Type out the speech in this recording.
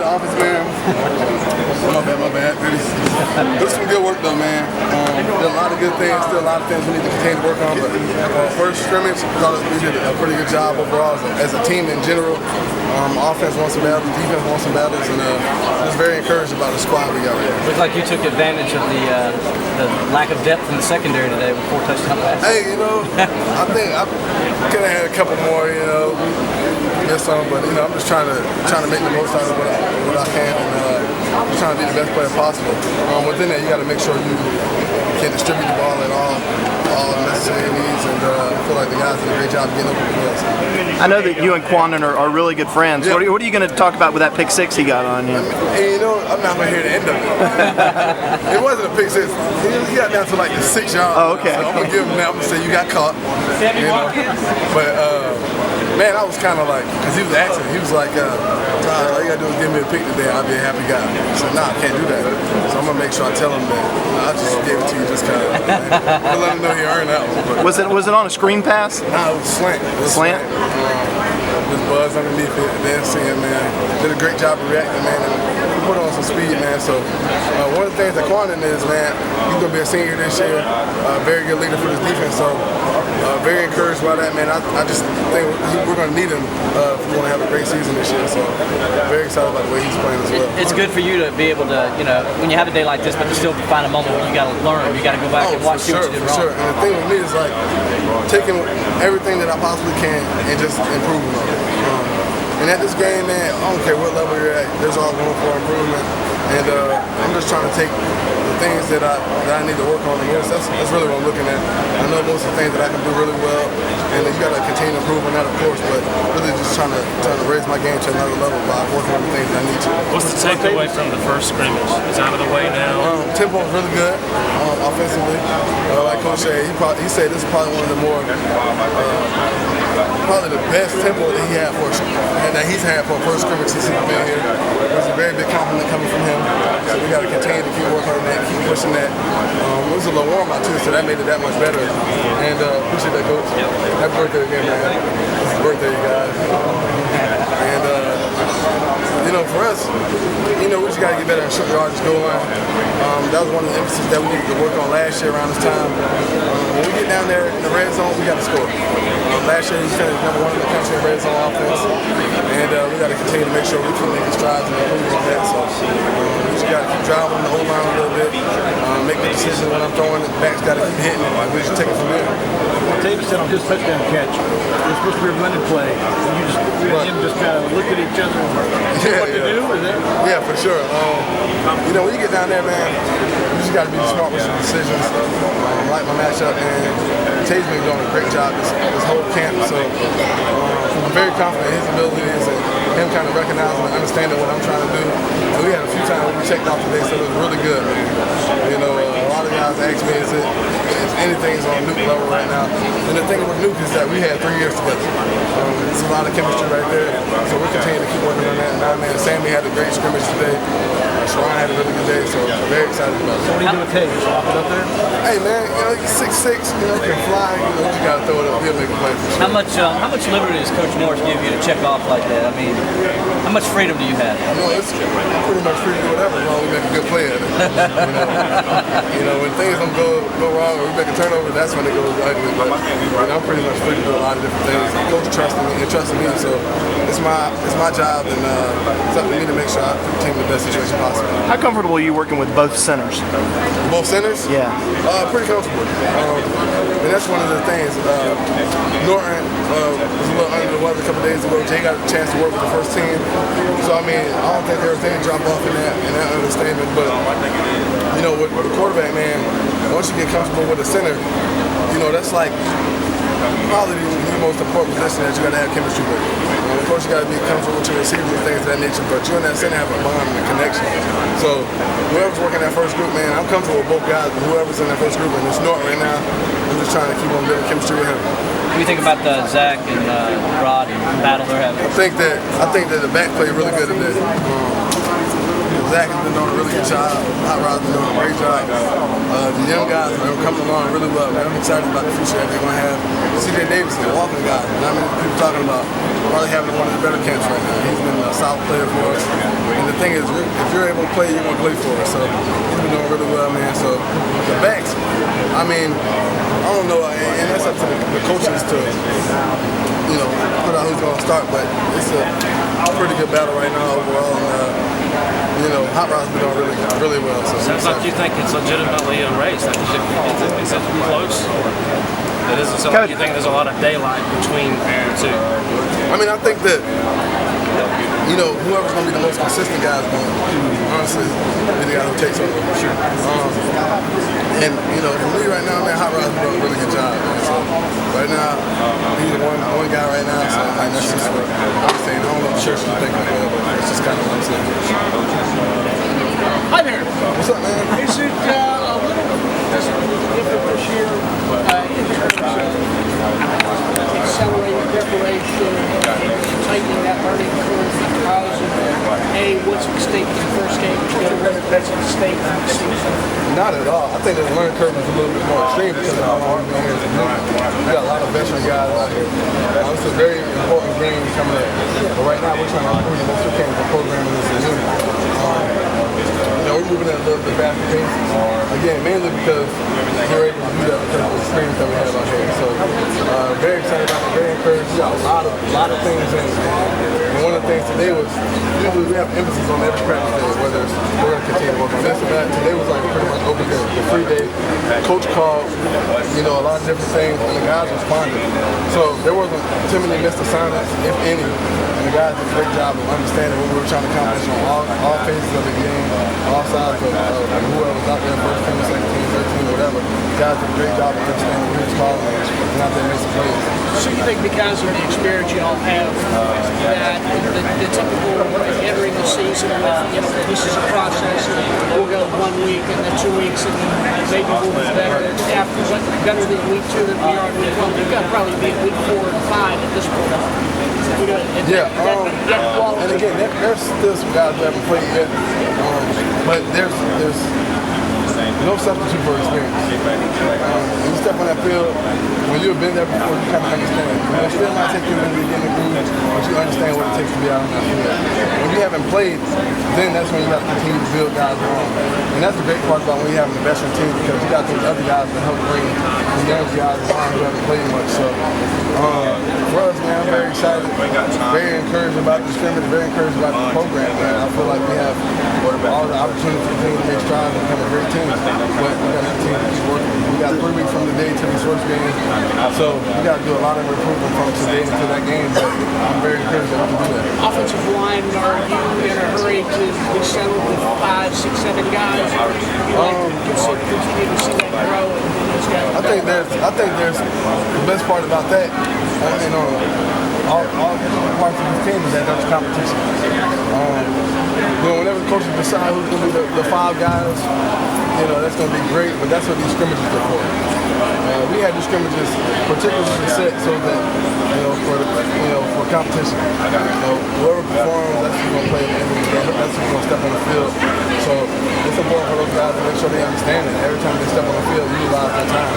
the office, man. My bad. It was some good work, though, man. Did a lot of good things. Still a lot of things we need to continue to work on. But first scrimmage, I thought we did a pretty good job overall as a team in general. Offense won some battles, defense won some battles, and just very encouraged about the squad we got right now. Looked like you took advantage of the lack of depth in the secondary today with 4 touchdown passes. Hey, I think I could have had a couple more, get some, but I'm just trying to make the most out of what I can, and just trying to be the best player possible. Within that, you got to make sure you can distribute the ball at all necessary needs, and I feel like the guys did a great job getting open the field. I know that you and Quandon are really good friends. Yeah. What are you going to talk about with that pick six he got on you? Hey, I'm not going to hear the end of it. It wasn't a pick six. He got down to like the 6 yard. Oh, okay. So I'm going to give him that. I'm going to say you got caught. But man, I was kind of like, because he was asking, he was like, Todd, all you got to do is give me a pick today, I'll be a happy guy. I said, nah, I can't do that. So I'm going to make sure I tell him that. I just gave it to you just kind of, to let him know he earned that one. Was it on a screen pass? Nah, it was slant. Slant? Just buzz underneath it, and then see him, man. Did a great job of reacting, man, and put on some speed, man. So one of the things that Quandon is, man, he's going to be a senior this year, very good leader for this defense, so very encouraged by that, man. I just think we're going to need him if we want to have a great season this year, so very excited about the way he's playing as well. It's good for you to be able to, when you have a day like this, but to still find a moment where you got to learn, you got to go back and watch what you did wrong. Sure. And the thing with me is like taking everything that I possibly can and just improving on it. And at this game, man, I don't care what level you're at, there's always room for improvement. And I'm just trying to take the things that I need to work on the most. That's really what I'm looking at. I know most of the things that I can do really well, and you got to continue to improve on that, of course. But really just trying to raise my game to another level by working on the things that I need to. What's the takeaway from the first scrimmage? It's out of the way now. Tempo is really good offensively. Like Coach said, he said this is probably one of the more probably the best tempo that he's had for a first scrimmage since he's been here. It was a very big compliment coming from him. So we got to continue to keep working on that, keep pushing that. It was a little warm out too, so that made it that much better. And appreciate that, Coach. Happy birthday again, man. It's his birthday, you guys. And for us, we just got to get better and shoot yards, goal line. That was one of the emphases that we needed to work on last year around this time. When we get down there in the red zone, we got to score. Last year we finished #1 in the country in red zone offense, and we got to continue to make sure we keep making strides and improve on that. So we just got to keep driving the whole line a little bit, make the decision when I'm throwing it. The back's got to keep hitting it, and we just take it from there. Tajh said on his touchdown catch, it's supposed to be a running play. You and him just kind of look at each other and what to do? Is that? Yeah, for sure. When you get down there, man, you just got to be smart with your decisions. Like my matchup, and Tajh's been doing a great job this whole camp. So I'm very confident in his abilities and him kind of recognizing and understanding what I'm trying to do. And we had a few times when we checked off today, so it was really good, man. A lot of guys ask me, is anything's on Nuke level right now? And the thing with Nuke is that we had 3 years together. It's a lot of chemistry right there. So we're continuing to keep working on that. Now, man, Sammy had a great scrimmage today. Sharon had a really good day, so I'm very excited about it. So what do you do with Tajh? Just walk it up there? Hey, man, he's 6'6", can fly. You just got to throw it up. He'll make a play for sure. How much liberty does Coach Morris give you to check off like that? I mean, how much freedom do you have? It's pretty much free to do whatever as long as we make a good play at it. When things don't go wrong or we make a turnover, that's when it goes ugly. But I'm pretty much free to do a lot of different things. Coach trusting me, so it's my job, and it's up to me to make sure I put the team in the best situation possible. How comfortable are you working with both centers? Both centers? Yeah. Pretty comfortable. And that's one of the things. Norton was a little under the weather a couple days ago. Jay got a chance to work with the first team. So, I don't think there was any drop off in that understatement. But, with the quarterback, man, once you get comfortable with the center, that's like probably the most important position that you got to have chemistry with. Of course, you got to be comfortable with your receivers and things of that nature, but you and that center have a bond and a connection. So whoever's working that first group, man, I'm comfortable with both guys, but whoever's in that first group, and it's Norton right now, I'm just trying to keep on building chemistry with him. What do you think about the Zach and Rod and the battle they're having? I think that the back played really good today. Zach has been doing a really good job. Hot Rod's been doing a great job. The young guys are coming along really well, man. I'm excited about the future that they're going to have. C.J. Davis, the walking guy, people talking about probably having one of the better camps right now. He's been a solid player for us. And the thing is, if you're able to play, you're going to play for it. So he's been doing really well, man. So the backs, I mean, I don't know, and that's up to the coaches to, you know, put out who's going to start. But it's a pretty good battle right now overall. And, you know, Hot Rod's been doing really well. So Sounds like you think it's legitimately a race. Like, is it close? It doesn't sound like you think there's a lot of daylight between the two. I mean, I think that, you know, whoever's going to be the most consistent guy is going to, honestly, be the guy who takes over. Sure. And, you know, for me right now, man, Hot Rod's doing a really good job. Man. So right now, he's one guy right now. So like, that's just what I'm saying. I don't know if you think of it, but it's just kind of what I'm saying. Hi there. What's up, man? Is it a little different this year in terms of accelerating preparation and tightening that learning curve because of what's at stake in the first game, that's at stake in the season? Not at all. I think the learning curve is a little bit more extreme because of how long we've been here as a group. We got a lot of veteran guys out here. It's a very important game coming up. But right now, we're trying to improve the most we can with the program and this unit. You know, we're moving at a little bit faster pace. Again, mainly because we're able to do that because of the experience that we have out here. So, very excited about it, very encouraged. We got a lot of things in. And one of the things today was, usually we have emphasis on every practice day, whether it's, we're going to continue to work on this or that. Today was like pretty much open day, the free day. Coach called, you know, a lot of different things, and the guys responded. So there wasn't too many missed assignments, if any. And the guys did a great job of understanding what we were trying to accomplish on all phases of the game, all sides of whoever was out there, first team, second team, third team, whatever. The guys did a great job of understanding who was calling and out there and make some plays. So you think because of the experience you all have, that the typical entering the season with, you know, this is a process, and we'll go 1 week and then 2 weeks, and maybe we'll be better after, better than week 2 than we are in week 1. We've got to probably be at week 4 and 5 at this point. And again, there's still some guys that haven't played yet, but there's no substitute for experience. When you step on that field, when you've been there before, you kind of understand it. It still might take you a minute to get in the groove, but you understand what it takes to be out on that field. When you haven't played, then that's when you have to continue to build guys along. And that's the great part about when you have a veteran team, because you got those other guys that help bring the young guys along who haven't played much. So for us, man, I'm very excited, very encouraged about the scrimmage, very encouraged about the program, man. I feel like we have all the opportunities to continue to make strides and become a great team. But we got to continue to keep working. We got 3 weeks from today to the first game, so we got to do a lot of improvement from today to that game. But I'm very encouraged that we can do that. Offensive line, are you in a hurry to be settled with 5, 6, 7 guys? Or do you like to continue to see that grow? I think there's the best part about that, and all parts of this team is that there's competition. You know, whenever the coaches decide who's going to be the 5 guys, you know, that's going to be great, but that's what these scrimmages are for. We had these scrimmages particularly set so that, for competition. Whoever performs, that's who's going to play at the end of the game. That's who's going to step on the field. So it's important for those guys to make sure they understand it. Every time they step on the field, utilize their time.